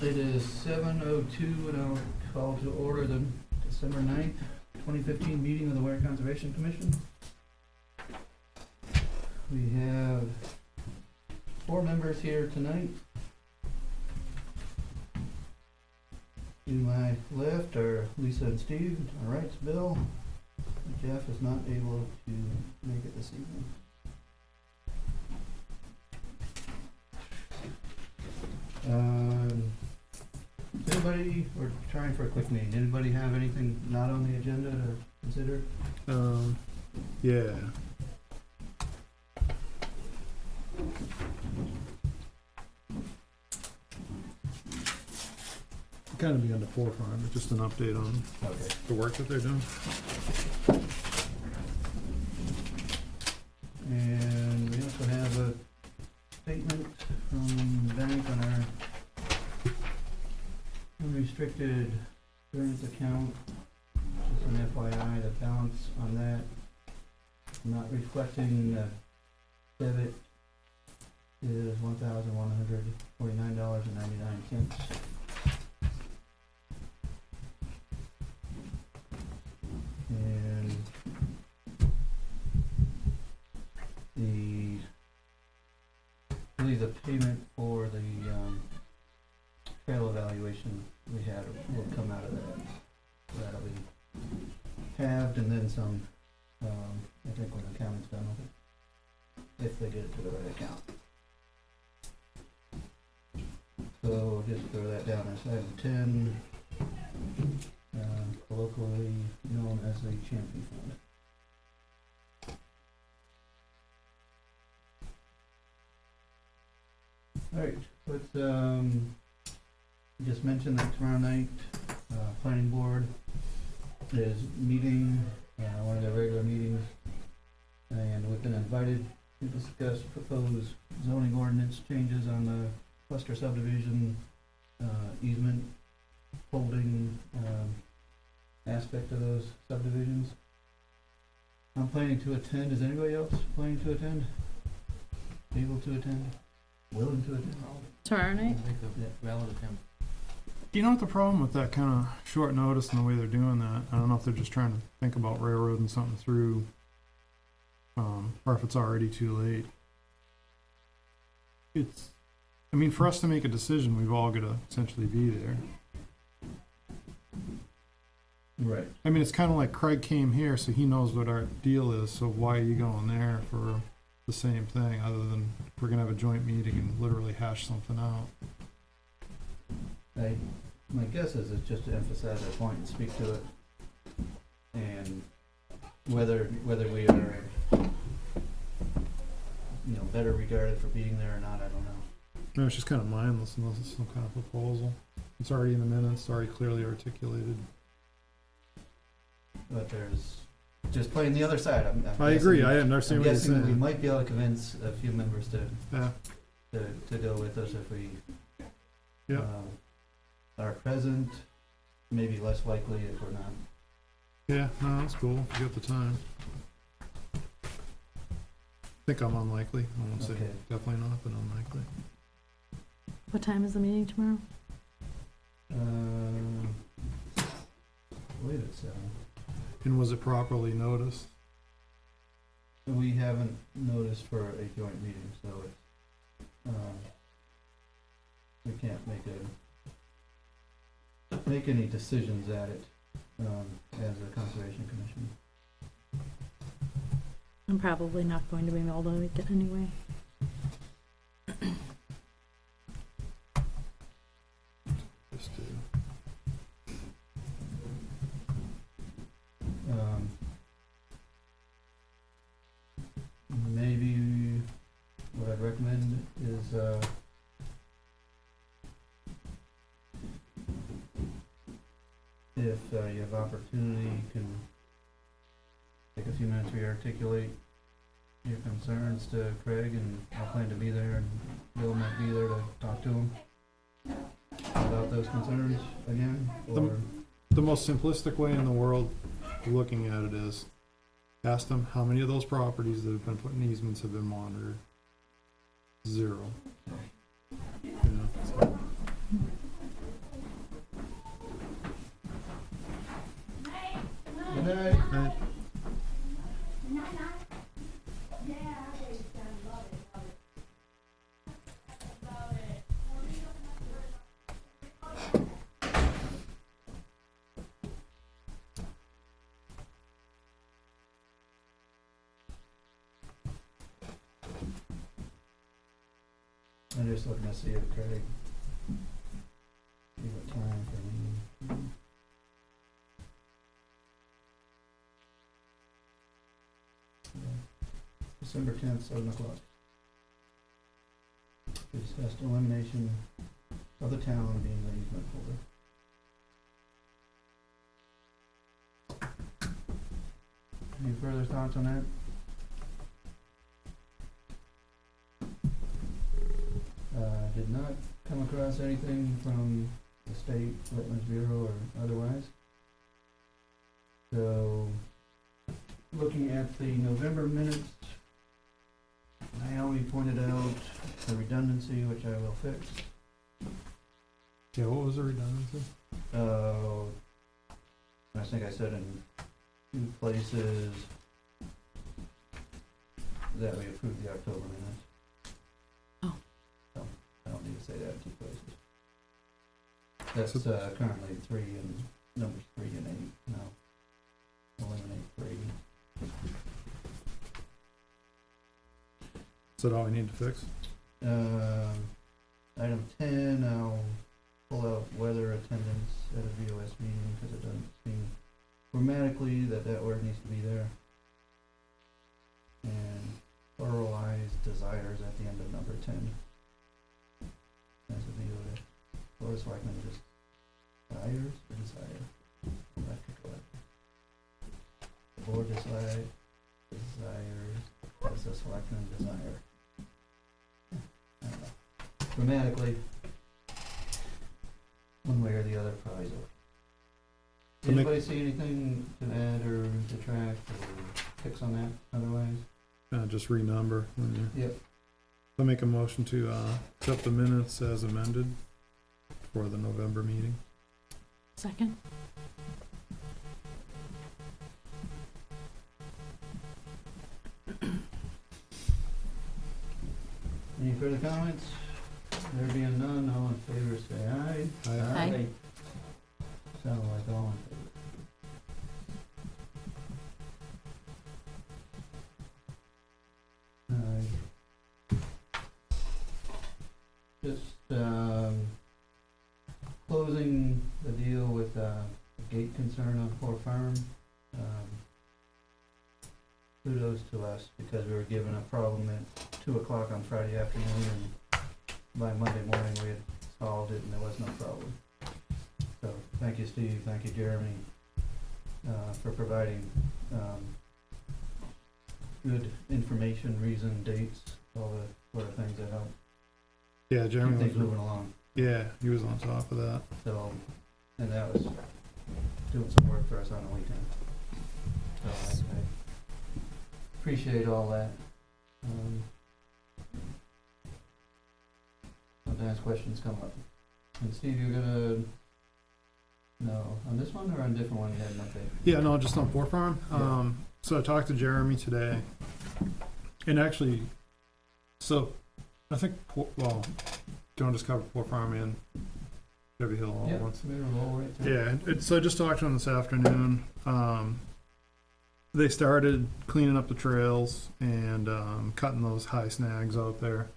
It is 7:02, and I'll call to order the December 9th, 2015 meeting of the Weare Conservation Commission. We have 4 members here tonight. To my left are Lisa and Steve. To my right's Bill. Jeff is not able to make it this evening. Anybody, we're trying for a quick meeting. Anybody have anything not on the agenda to consider? Yeah. Kind of be on the forefront, but just an update on the work that they're doing. And we also have a statement from the bank on our unrestricted insurance account. Just an FYI, the balance on that not reflecting the debit is $1,149.99. And I believe the payment for the trail evaluation we had will come out of that. So that'll be halved and then some, I think when the accountant's done with it, if they get it to the right account. So just throw that down as item 10, colloquially known as the Champion Fund. Alright, let's just mention that tomorrow night, planning board is meeting, one of their regular meetings, and we've been invited to discuss proposed zoning ordinance changes on the cluster subdivision, easement holding, aspect of those subdivisions. I'm planning to attend. Is anybody else planning to attend? Able to attend? Willing to attend? Tomorrow night? Valid attempt. Do you know what the problem with that kind of short notice and the way they're doing that? I don't know if they're just trying to think about railroading something through, or if it's already too late. I mean, for us to make a decision, we've all got to essentially be there. Right. I mean, it's kind of like Craig came here, so he knows what our deal is, so why are you going there for the same thing, other than we're going to have a joint meeting and literally hash something out? My guess is it's just to emphasize our point and speak to it, and whether we are, better regarded for being there or not, I don't know. No, it's just kind of mindless unless it's some kind of proposal. It's already in the minutes, it's already clearly articulated. But there's just playing the other side. I agree. I understand what you're saying. I'm guessing we might be able to convince a few members to go with us if we are present. Maybe less likely if we're not. Yeah, no, that's cool. You got the time. I think I'm unlikely. I won't say definitely not, but unlikely. What time is the meeting tomorrow? I believe it's 7. And was it properly noticed? We haven't noticed for a joint meeting, so it's, we can't make any decisions at it as a conservation commission. I'm probably not going to be able to make it anyway. Just to maybe what I'd recommend is if you have opportunity, you can take a few minutes to articulate your concerns to Craig, and I'll plan to be there, and Bill might be there to talk to him about those concerns again. Or the most simplistic way in the world of looking at it is ask them how many of those properties that have been put in easements have been monitored. 0. So I'm just looking to see if Craig, see what time for me. December 10th, 7 o'clock. To discuss elimination of the town being the easement holder. Any further thoughts on that? Did not come across anything from the State Wetlands Bureau or otherwise. So, looking at the November minutes, Naomi pointed out the redundancy, which I will fix. Yeah, what was the redundancy? I think I said in 2 places that we approved the October minutes. Oh. So, I don't need to say that in 2 places. That's currently 3 and numbers 3 and 8 now. Eliminate 3. Is that all we need to fix? Item 10, I'll pull out weather attendance at a VOS meeting, because it doesn't seem grammatically that word needs to be there. And pluralized desires at the end of number 10. As a VOS. Board of Selectmen just desires or desire? Electric. The board desires as the selectmen desire. I don't know. Grammatically, one way or the other, probably. Anybody see anything to add or detract or fix on that otherwise? Just renumber. Yep. I'll make a motion to accept the minutes as amended for the November meeting. Second? Any further comments? There being none, all in favor say aye. Aye. Sound like all in favor. Just closing the deal with the gate concern on Fort Farm. Kudos to us, because we were given a problem at 2 o'clock on Friday afternoon, and by Monday morning we had solved it and there was no problem. So thank you, Steve, thank you, Jeremy, for providing good information, reason, dates, all the sort of things that help Yeah, Jeremy keep things was, moving along. yeah, he was on top of that. So, and that was doing some work for us on the weekend. So I appreciate all that. Sometimes questions come up. And Steve, you're gonna, no, on this one or on a different one you had an update? Yeah, no, just on Fort Farm. Yeah. So I talked to Jeremy today, and actually, so I think, do you want to just cover Fort Farm and Chevy Hill all at once? We were all right there. Yeah, so I just talked to him this afternoon. They started cleaning up the trails and cutting those high snags out there.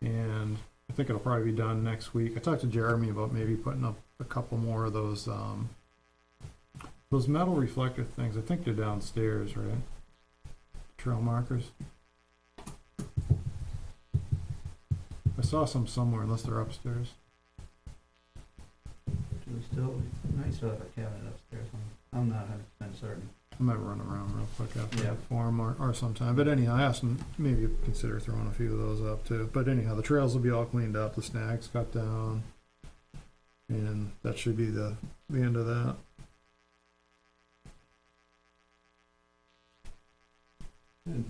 And I think it'll probably be done next week. I talked to Jeremy about maybe putting up a couple more of those metal reflector things. I think they're downstairs, right? Trail markers. I saw some somewhere, unless they're upstairs. We might still have a cabinet upstairs. I'm not 100% certain. I might run around real quick after Yeah. the forum or sometime. But anyhow, I asked him maybe consider throwing a few of those up too. But anyhow, the trails will be all cleaned up, the snags cut down, and that should be the end of that. Good.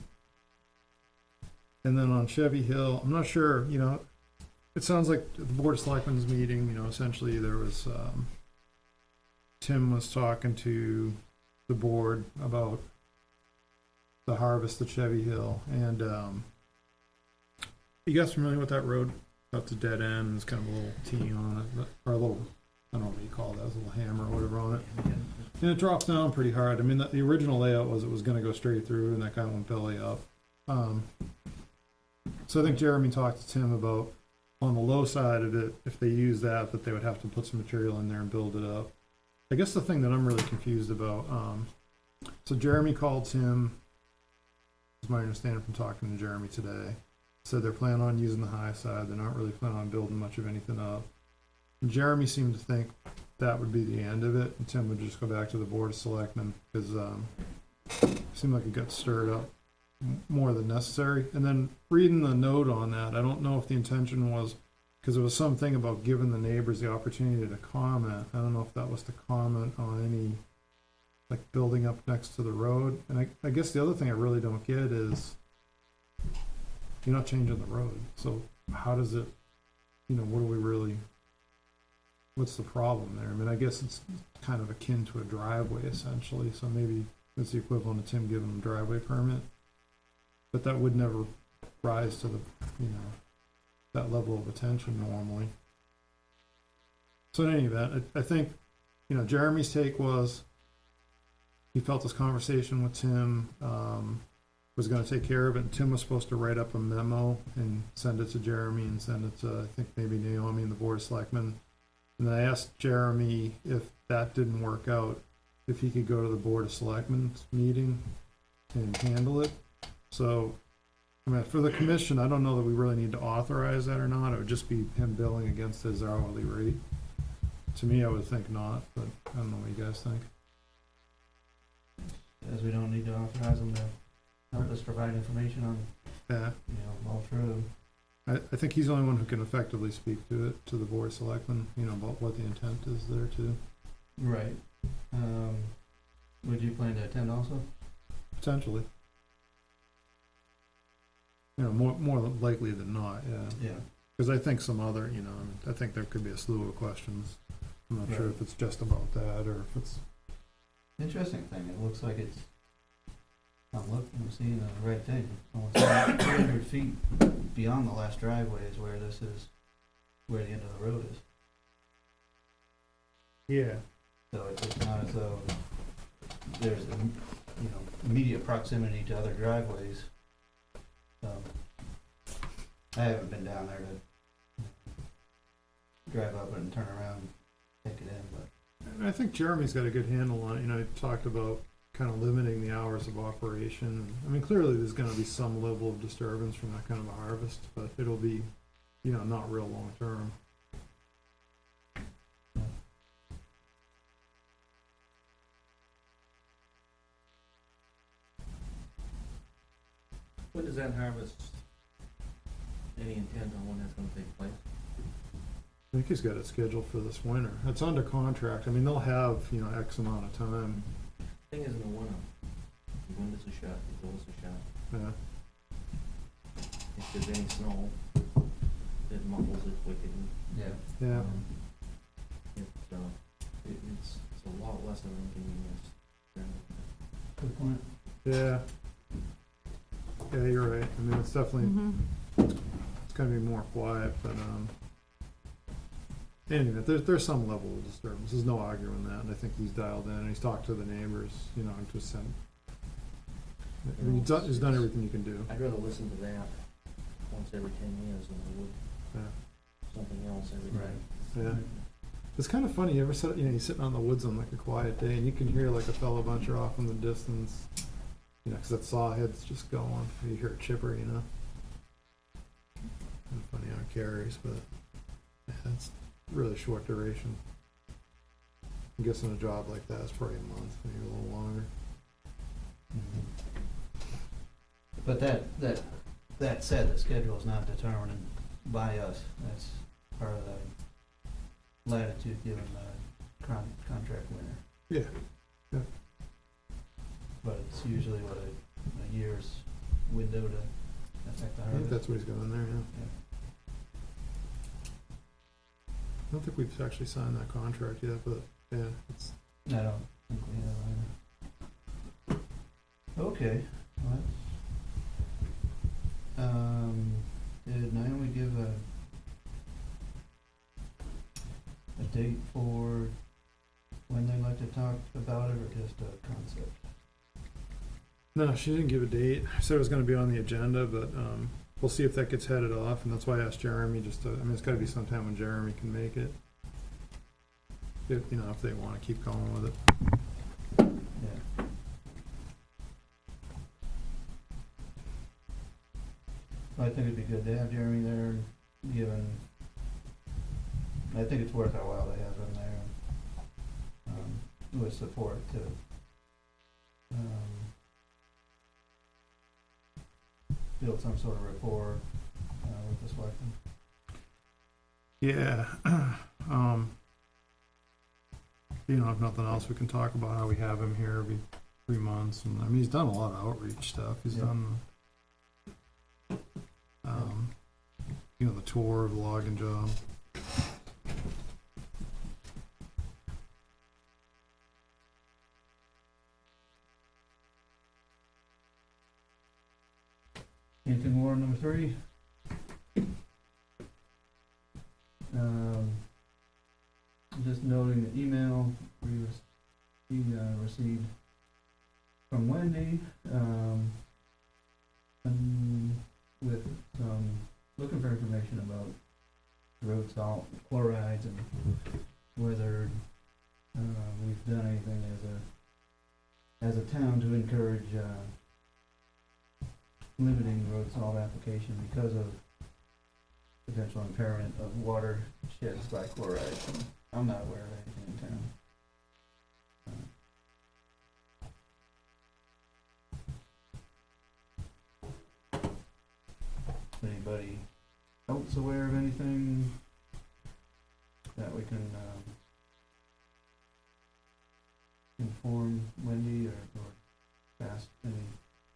And then on Chevy Hill, I'm not sure, it sounds like the Board of Selectmen's meeting, essentially there was, Tim was talking to the board about the harvest at Chevy Hill, and, you guys familiar with that road? That's a dead end, and it's kind of a little T on it, or a little, I don't know what you call that, a little hammer or whatever on it. And it drops down pretty hard. I mean, the original layout was it was gonna go straight through, and that kind of went belly up. So I think Jeremy talked to Tim about, on the low side of it, if they use that they would have to put some material in there and build it up. I guess the thing that I'm really confused about, so Jeremy called Tim, is my understanding from talking to Jeremy today, said they're planning on using the high side, they're not really planning on building much of anything up. And Jeremy seemed to think that would be the end of it, and Tim would just go back to the Board of Selectmen, because it seemed like it got stirred up more than necessary. And then reading the note on that, I don't know if the intention was, because there was something about giving the neighbors the opportunity to comment. I don't know if that was to comment on any, like, building up next to the road. And I guess the other thing I really don't get is, you're not changing the road, so how does it, what do we really, what's the problem there? I mean, I guess it's kind of akin to a driveway essentially, so maybe it's the equivalent of Tim giving them a driveway permit. But that would never rise to the, that level of attention normally. So in any event, I think, Jeremy's take was, he felt this conversation with Tim was going to take care of it, and Tim was supposed to write up a memo and send it to Jeremy and send it to, I think, maybe Naomi and the Board of Selectmen. And then I asked Jeremy, if that didn't work out, if he could go to the Board of Selectmen's meeting and handle it. So, I mean, for the commission, I don't know that we really need to authorize that or not. It would just be him billing against his hourly rate. To me, I would think not, but I don't know what you guys think. As we don't need to authorize them to help us provide information on, Yeah, all through. I think he's the only one who can effectively speak to it, to the Board of Selectmen, about what the intent is there too. Right. Would you plan to attend also? Potentially. More likely than not, yeah. Yeah. Because I think some other, I think there could be a slew of questions. I'm not sure Right. if it's just about that or if it's, Interesting thing, it looks like it's, I'm seeing the right thing. Almost 300 feet beyond the last driveway is where this is, where the end of the road is. yeah. So it's not as though there's, immediate proximity to other driveways. So, I haven't been down there to drive up and turn around and take it in, but. And I think Jeremy's got a good handle on it. He talked about kind of limiting the hours of operation. I mean, clearly there's going to be some level of disturbance from that kind of a harvest, but it'll be, not real long term. When does that harvest, any intent on when that's gonna take place? I think he's got it scheduled for this winter. It's under contract. I mean, they'll have, X amount of time. Thing is in the winter, the winter's a shot, the door's a shot. Yeah. If there's any snow, it muffles it wickedly. Yeah. Yeah. It's a lot less of an inconvenience than. Good point. Yeah. Yeah, you're right. I mean, it's definitely, it's gonna be more quiet, but, anyway, there's some level of disturbance. There's no arguing that, and I think he's dialed in, and he's talked to the neighbors, and just sent. I mean, he's done everything you can do. I'd rather listen to that once every 10 years than I would Yeah. something else every day. Yeah. It's kind of funny, you ever sit, you're sitting on the woods on like a quiet day, and you can hear like a fellow buncher off in the distance, because that saw head's just going, you hear a chipper, Kind of funny how it carries, but yeah, it's really short duration. I'm guessing a job like that is probably a month, maybe a little longer. But that said, the schedule is not determined by us. That's part of the latitude given the contract winner. Yeah. But it's usually what a year's window to affect the I think harvest. that's what he's got in there, yeah. Yeah. I don't think we've actually signed that contract yet, but yeah, it's, I don't think we have either. Okay. Well, did Naomi give a date for when they'd like to talk about it, or just a concept? no, she didn't give a date. She said it was gonna be on the agenda, but, we'll see if that gets headed off, and that's why I asked Jeremy just to, I mean, it's gotta be sometime when Jeremy can make it. If, you know, if they wanna keep going with it. Yeah. I think it'd be good to have Jeremy there, given, I think it's worth our while to have him there, with support to, build some sort of rapport, with the selectmen. Yeah, you know, if nothing else, we can talk about how we have him here every 3 months, and, I mean, he's done a lot of outreach stuff, he's Yeah. done, you know, the tour of the logging job. Anything more on number 3? Just noting the email we received from Wendy, with looking for information about road salt, chlorides, and whether we've done anything as a town to encourage limiting road salt application because of potential impairment of watersheds by chloride. I'm not aware of anything in town. Anybody else aware of anything that we can inform Wendy or pass any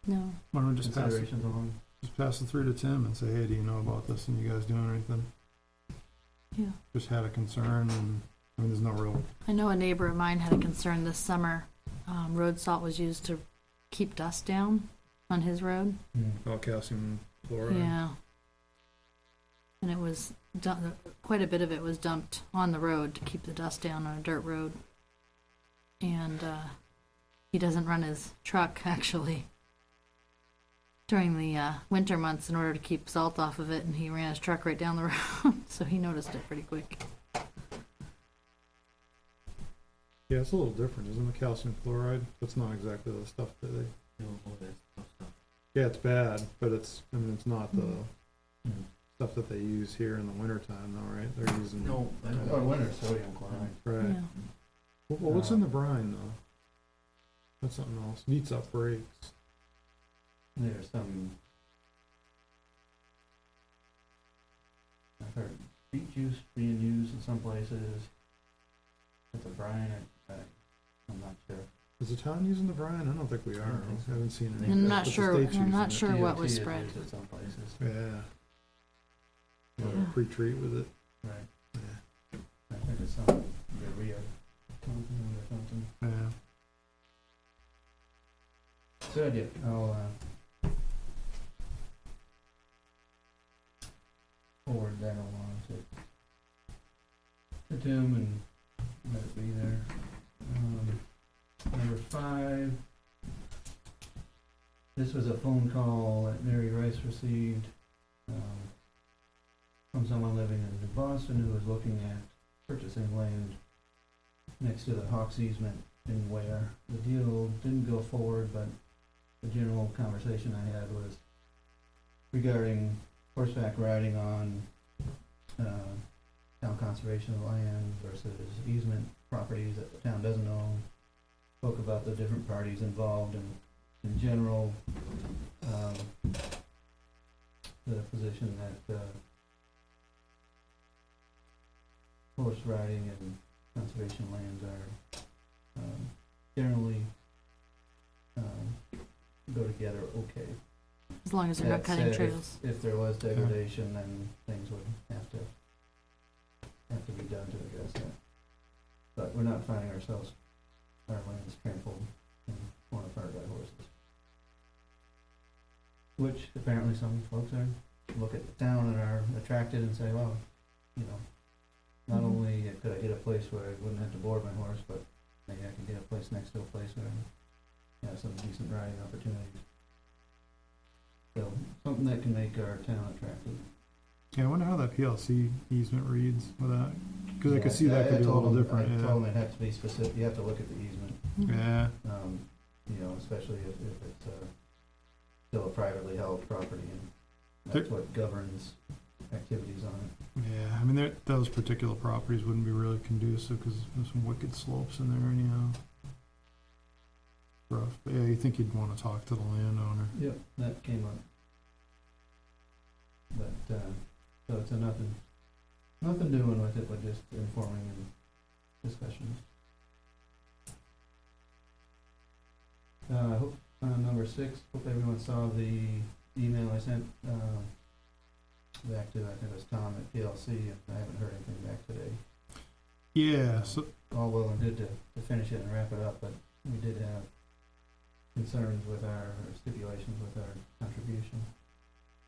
No. Why don't we just pass it, considerations along? just pass it through to Tim and say, hey, do you know about this, and you guys doing anything? Yeah. Just had a concern, and, I mean, there's no real, I know a neighbor of mine had a concern this summer. Road salt was used to keep dust down on his road. calcium chloride. Yeah. And it was quite a bit of it was dumped on the road to keep the dust down on a dirt road. And he doesn't run his truck actually during the winter months in order to keep salt off of it, and he ran his truck right down the road, so he noticed it pretty quick. Yeah, it's a little different, isn't it? Calcium chloride, that's not exactly the stuff that they, All that stuff. yeah, it's bad, but it's, I mean, it's not the Mm. stuff that they use here in the wintertime though, right? They're using. No, I don't. Or winter sodium chloride. Right. Yeah. Well, what's in the brine though? That's something else. Neats up brakes. There's some, I've heard beet juice being used in some places. It's a brine, I'm not sure. Is the town using the brine? I don't think we are. don't think so. I haven't seen it. I'm But not the sure. state's I'm not using sure what DOT was is spread. used at some places. it. Yeah. Yeah. Or pre-treat with it. Right. Yeah. I think it's some urea compound or something. Yeah. Good idea. I'll forward that along to Tim and let it be there. Number 5. This was a phone call that Mary Rice received from someone living in New Boston who was looking at purchasing land next to the Hawks easement in Weare. The deal didn't go forward, but the general conversation I had was regarding horseback riding on town conservation land versus easement properties that the town doesn't own. Spoke about the different parties involved and in general, the position that horse riding and conservation lands are generally go together okay. As long as they're not That cutting said, trails. If there was degradation, then things would have to be done to address that. But we're not finding our lands trampled and torn apart by horses. Which apparently some folks look at the town and are attracted and say, well, you know, not Mhm. only could I get a place where I wouldn't have to board my horse, but maybe I could get a place next to a place where I have some decent riding opportunities. So something that can make our town attractive. Yeah, I wonder how that PLC easement reads with that, because I Yeah, could see that could be a told little them- different, I told yeah. them it had to be specific, you have to look at the easement, Yeah, you know, especially if it's, still a privately held property, and that's what governs activities on it. yeah, I mean, those particular properties wouldn't be really conducive, because there's some wicked slopes in there anyhow. Rough, but yeah, you think you'd wanna talk to the landowner. Yep, that came up. But, so it's a nothing doing with it, but just informing and discussions. Hope, number 6, hope everyone saw the email I sent, back to, I think it was Tom at PLC, and I haven't heard anything back today. Yeah, so, All well and good to finish it and wrap it up, but we did have concerns with or stipulations with our contribution.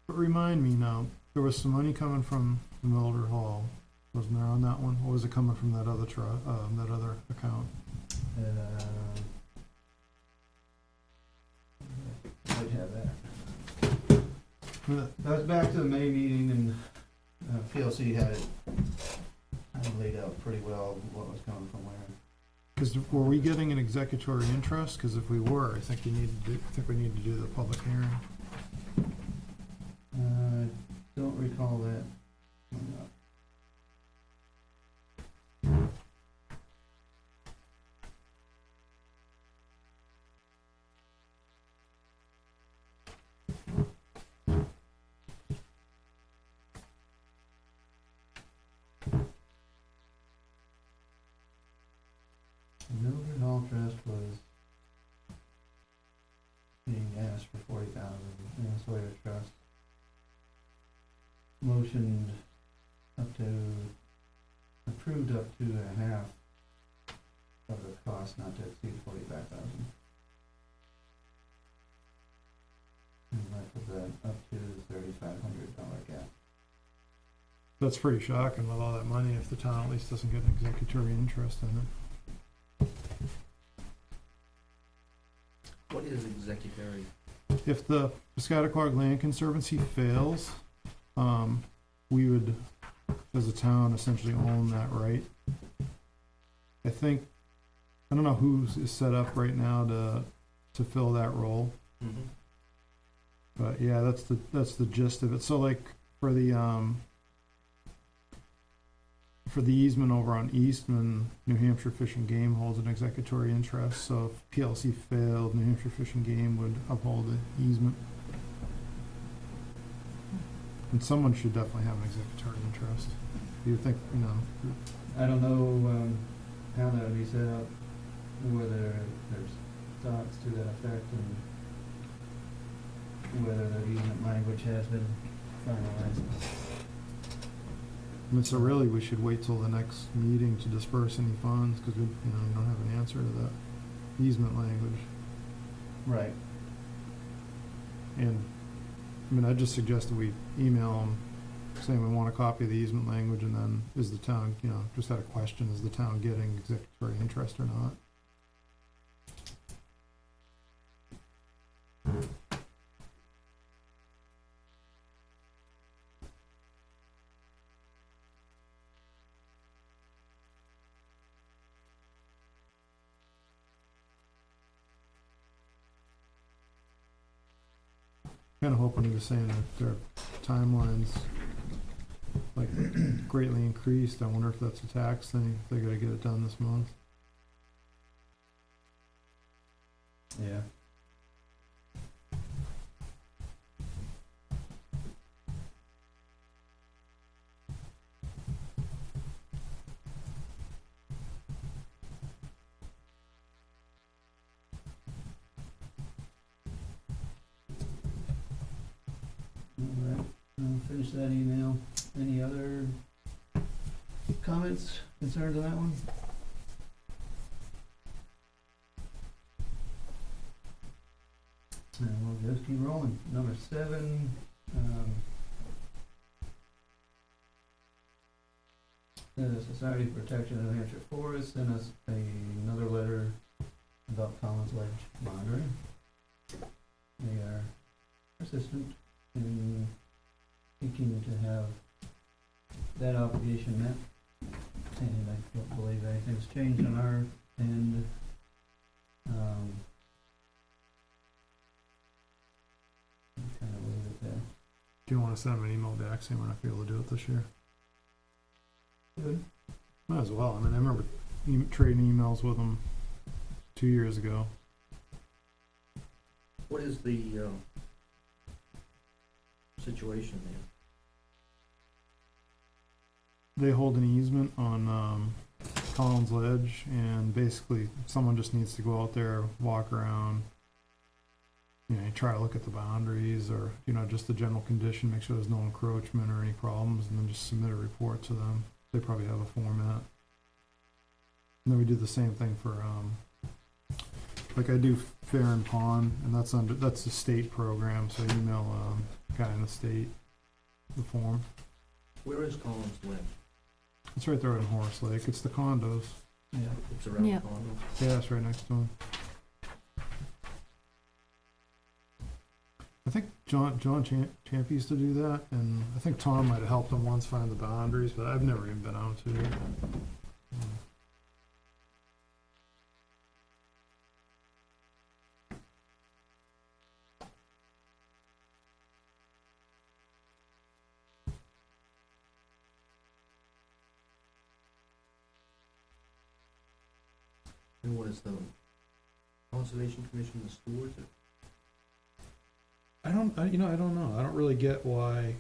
but remind me now, there was some money coming from the Milder Hall, wasn't there on that one? Or was it coming from that other that other account? Might have that. Yeah. That was back to the May meeting, and PLC had it laid out pretty well, what was coming from where. Because were we getting an executory interest? Because if we were, I think we need to do the public hearing. Don't recall that. coming up. Mildred Hall Trust was being asked for 40,000, and Sawyer Trust motioned approved up to a half of the cost not to exceed 45,000. And left of that up to the $3,500 gap. That's pretty shocking with all that money if the town at least doesn't get an executory interest in it. What is executory? If the Piscataqua Land Conservancy fails, we would, as a town, essentially own that right. I don't know who is set up right now to fill that role, Mm-hmm. but yeah, that's the gist of it. So like for the easement over on Eastman, New Hampshire Fish and Game holds an executory interest, so if PLC failed, New Hampshire Fish and Game would uphold the easement. And someone should definitely have an executory interest. Do you think, I don't know how that would be set up, whether there's thoughts to that effect, and whether the easement language has been finalized. so really we should wait till the next meeting to disperse any funds, because we don't have an answer to that easement language. Right. And, I'd just suggest that we email them saying we want a copy of the easement language, and then is the town, just had a question, is the town getting executory interest or not? Kind of hoping he was saying that their timelines like greatly increased. I wonder if that's a tax thing, if they gotta get it done this month. Yeah. All right, I'll finish that email. Any other comments, concerns on that one? And we'll just keep rolling. Number 7, the Society for Protection of New Hampshire Forests sent us another letter about Collins Ledge monitoring. They are persistent. and seeking to have that obligation met. And I don't believe anything's changed on our end. Kind of leave it there. Do you wanna send them an email back saying we're not gonna be able to do it this year? Good. Might as well. I mean, I remember trading emails with them 2 years ago. What is the, situation there? They hold an easement on, Collins Ledge, and basically someone just needs to go out there, walk around, you know, try to look at the boundaries or, you know, just the general condition, make sure there's no encroachment or any problems, and then just submit a report to them. They probably have a format. And then we do the same thing for, like I do Fair and Pond, and that's a state program, so I email, guy in the state, the form. Where is Collins Ledge? It's right there in Horace Lake. It's the condos. Yeah. It's around Yeah. the condo? Yeah, it's right next to him. I think John Champ used to do that, and I think Tom might have helped him once find the boundaries, but I've never even been out to it. And what is the Conservation Commission, the stewards? I don't know. I don't really get why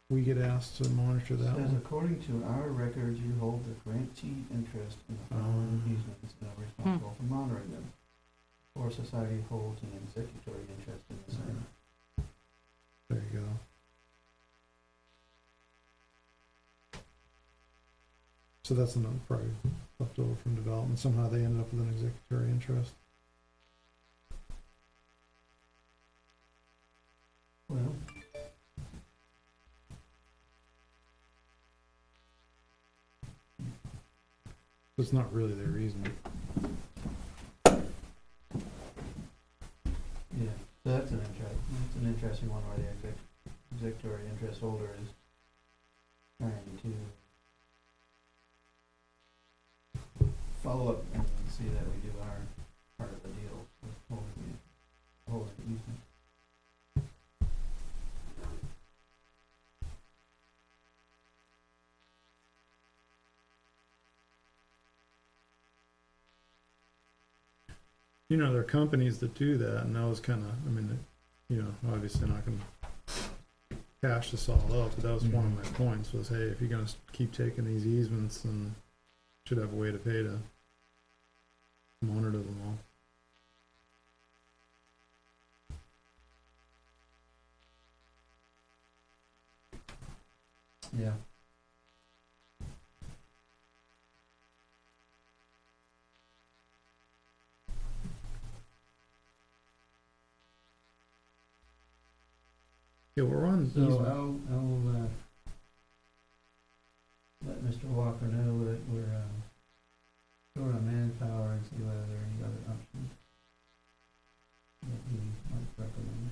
we get asked to monitor that Says, one. according to our records, you hold the grantee interest in the following easements and are responsible for monitoring them. Or society holds an executory interest in the same. There you go. So that's another probably left over from development. Somehow they ended up with an executory interest. Well, It's not really their easement. yeah, so that's an interesting one where the executory interest holder is trying to follow up and see that we do our part of the deal with holding the easement. You know, there are companies that do that, and that was kind of, I mean, you know, obviously not going to cash this all out, but that was one of my points was, hey, if you're going to keep taking these easements, then you should have a way to pay to monitor them all. Yeah. Yeah, we're on So easement. I'll let Mr. Walker know that we're short on manpower and see whether there are any other options that he might recommend.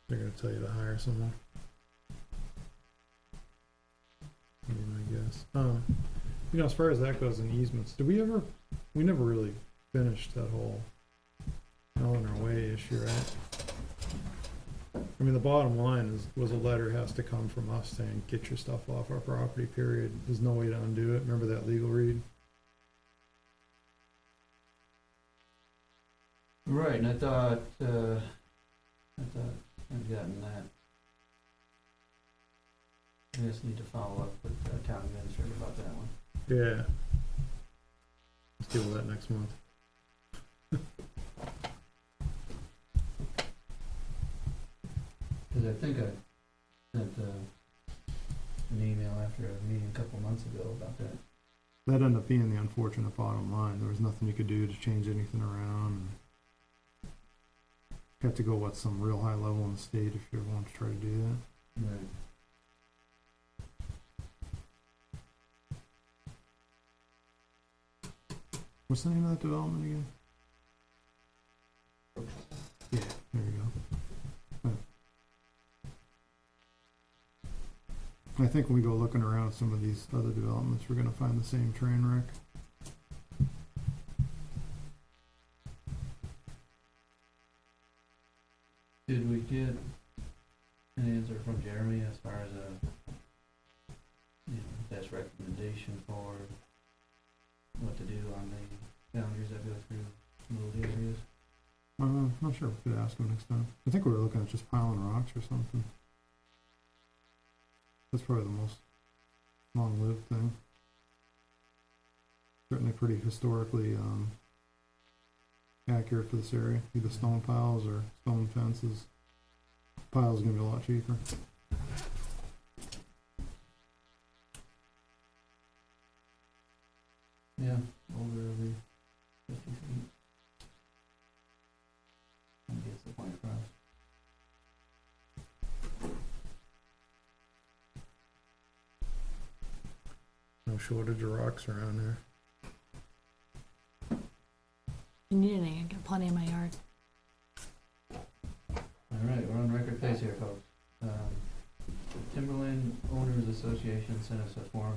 They're going to tell you to hire someone. Would be my guess. You know, as far as that goes in easements, we never really finished that whole Eleanor Way issue, right? I mean, the bottom line was a letter has to come from us saying, get your stuff off our property, period. There's no way to undo it. Remember that legal read? Right, and I thought I've gotten that. I just need to follow up with the town administrator about that one. Yeah. Let's deal with that next month. Because I think I sent an email after a meeting a couple months ago about that. That ended up being the unfortunate bottom line. There was nothing you could do to change anything around. You have to go, some real high level in the state if you want to try to do that. Right. What's the name of that development again? Yeah, there you go. I think when we go looking around at some of these other developments, we're gonna find the same train wreck. Did we get an answer from Jeremy as far as best recommendation for what to do on the boundaries that go through those areas? Not sure, we could ask him next time. I think we were looking at just piling rocks or something. That's probably the most long-lived thing. Certainly pretty historically, accurate for this area, either stone piles or stone fences. Piles are gonna be a lot cheaper. Yeah, over every 50 feet. And gets the point across. No shortage of rocks around there. You need any, I got plenty in my yard. Alright, we're on record pace here, folks. Timberland Owners Association sent us a form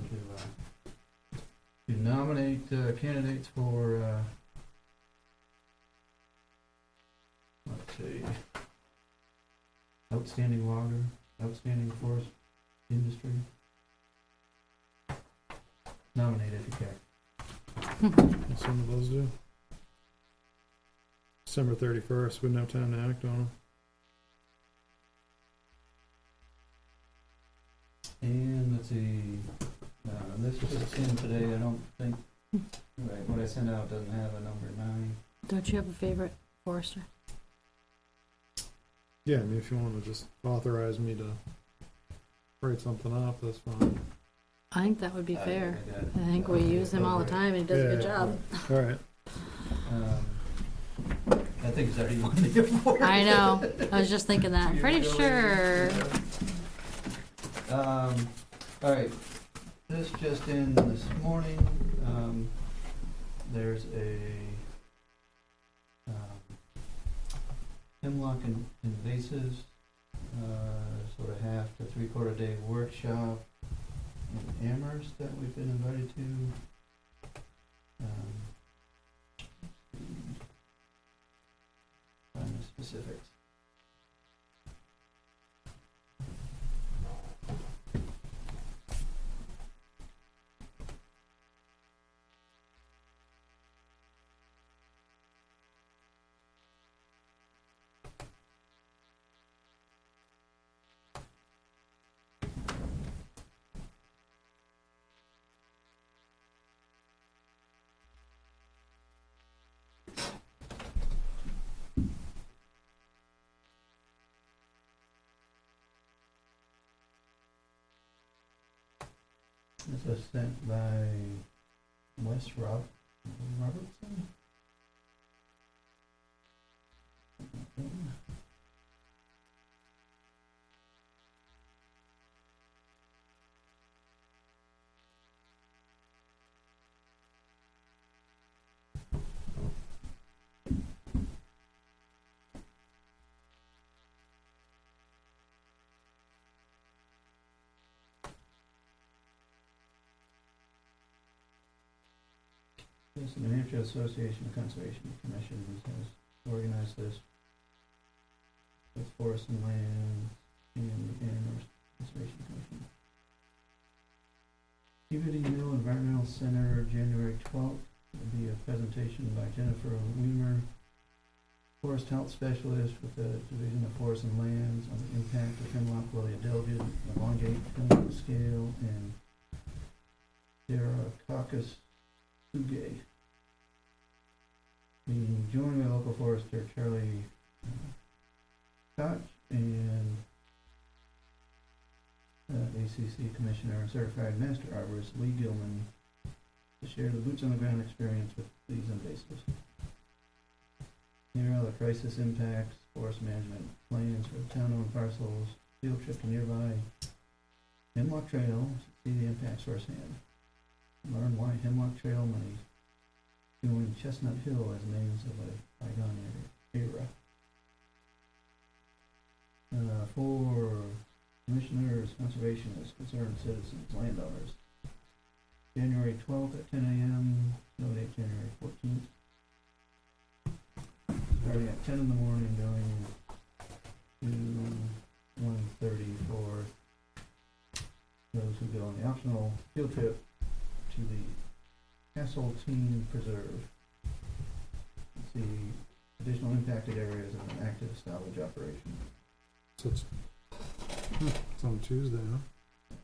to nominate candidates for, let's see, outstanding logger, outstanding forest industry. Nominate if you care. What some of those do? December 31st, wouldn't have time to act on them. And let's see, this just in today, I don't think, right, what I sent out doesn't have a number 9. Don't you have a favorite forester? Yeah, I mean, if you wanna just authorize me to write something up, that's fine. I think that would be fair. got it. I think we use him all the time and he does a good job. Alright, I think it's already on the report. I know, I was just thinking that, I'm pretty sure. Alright, this just in this morning, there's a, hemlock and invasives, sort of half to 3/4 day workshop in Amherst that we've been invited to. Find the specifics. This was sent by Wes Robertson. Yes, the New Hampshire Association of Conservation Commissions has organized this with Forest and Land and the Amherst Conservation Commission. Peabody Mill Environmental Center, January 12th, will be a presentation by Jennifer Weimer, Forest Health Specialist with the Division of Forest and Lands on the impact of hemlock woolly adelgid, elongate film scale, and Deracoccus Tsugae. Being joined by local forester Charlie Koch and ACC Commissioner and Certified Master Arborist Lee Gilman to share the boots on the ground experience with these invasives. Here are the crisis impacts, forest management plans for the town-owned parcels, field trip to nearby Hemlock Trail, see the impacts firsthand. Learn why Hemlock Trail may join Chestnut Hill as names of a bygone era. For commissioners, conservationists, concerned citizens, landowners. January 12th at 10 a.m., snow date January 14th. Starting at 10 in the morning, going to 1:30 for those who go on the optional field trip to the Castleton Preserve. See additional impacted areas of an active salvage operation. So it's on Tuesday, huh?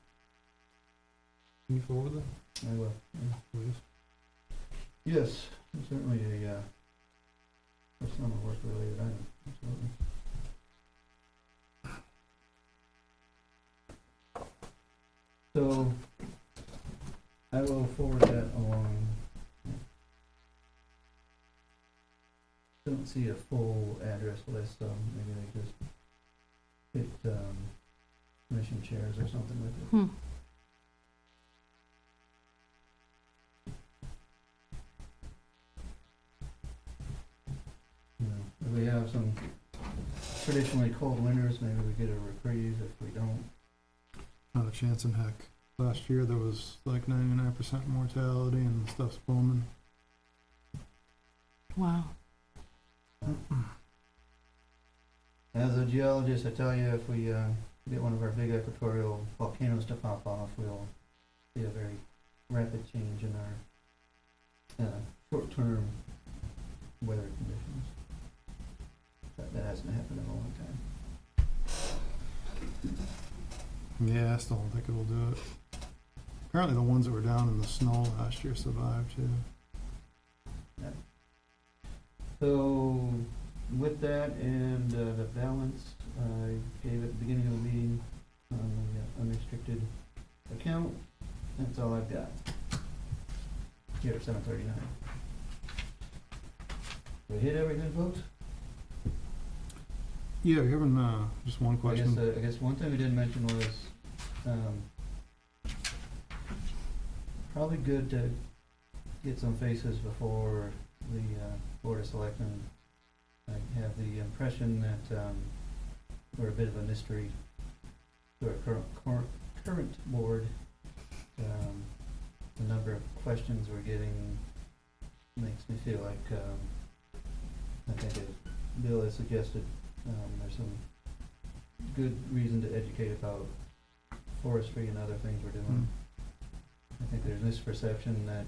Can you forward that, I will. please? Yes, certainly a summer work related item, absolutely. So, I will forward that along. Don't see a full address list, so maybe they just picked, commission chairs or something with it. You know, if we have some traditionally cold winters, maybe we get a reprieve. If we don't, Not a chance in heck. Last year there was like 99% mortality and stuff's booming. Wow. as a geologist, I tell you, if we get one of our big equatorial volcanoes to pop off, we'll see a very rapid change in our short-term weather conditions. That hasn't happened in a long time. Yeah, I still don't think it'll do it. Apparently the ones that were down in the snow last year survived too. So, with that and the balance I gave at the beginning of the meeting on the unrestricted account, that's all I've got. Here at 7:39. We hit everything, folks? Yeah, we having just one question. I guess one thing we didn't mention was probably good to get some faces before the Board of Selectmen. I have the impression that we're a bit of a mystery to our current board. The number of questions we're getting makes me feel like I think as Bill has suggested, there's some good reason to educate about forestry and other things we're doing. I think there's this perception that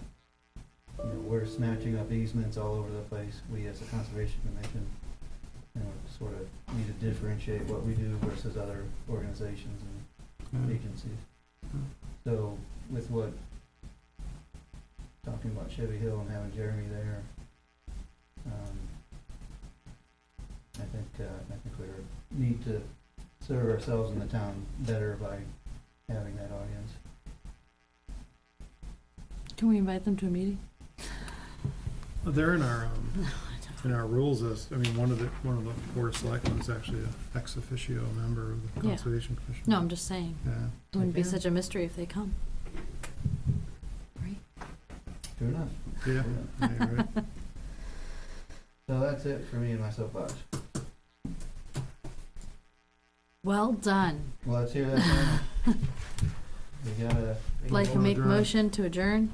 we're snatching up easements all over the place. We as a conservation commission, sort of need to differentiate what we do versus other organizations and agencies. So with talking about Chevy Hill and having Jeremy there, I think we need to serve ourselves and the town better by having that audience. Can we invite them to a meeting? They're in our rules as, one of the Board of Selectmen is actually an ex officio member of the Yeah. Conservation Commission. No, I'm just saying. Yeah. It wouldn't be Okay. such a mystery if they come. Right? True enough. Yeah. Yeah, right. So that's it for me and my soapbox. Well done. Well, let's hear that. We gotta. Like to make adjourn. motion to adjourn?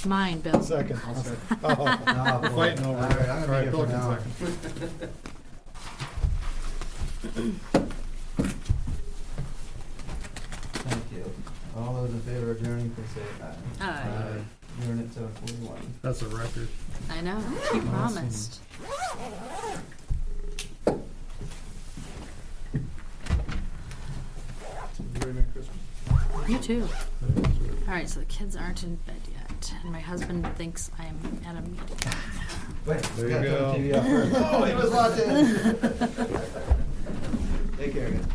Mine, Bill. Second. I'll second. Oh, No, we're boy. fighting over All it. right, I'm All gonna right, be Bill here can for now. second. Thank you. All those in favor of adjourning, please say aye. Aye. Adjourn at 7:41. That's a record. I know. She promised. Merry Christmas. You too. All right, so the kids aren't in bed yet, and my husband thinks I'm at a meeting. Wait, There we you gotta go. turn the TV off first. Oh, he was watching. Take care, guys.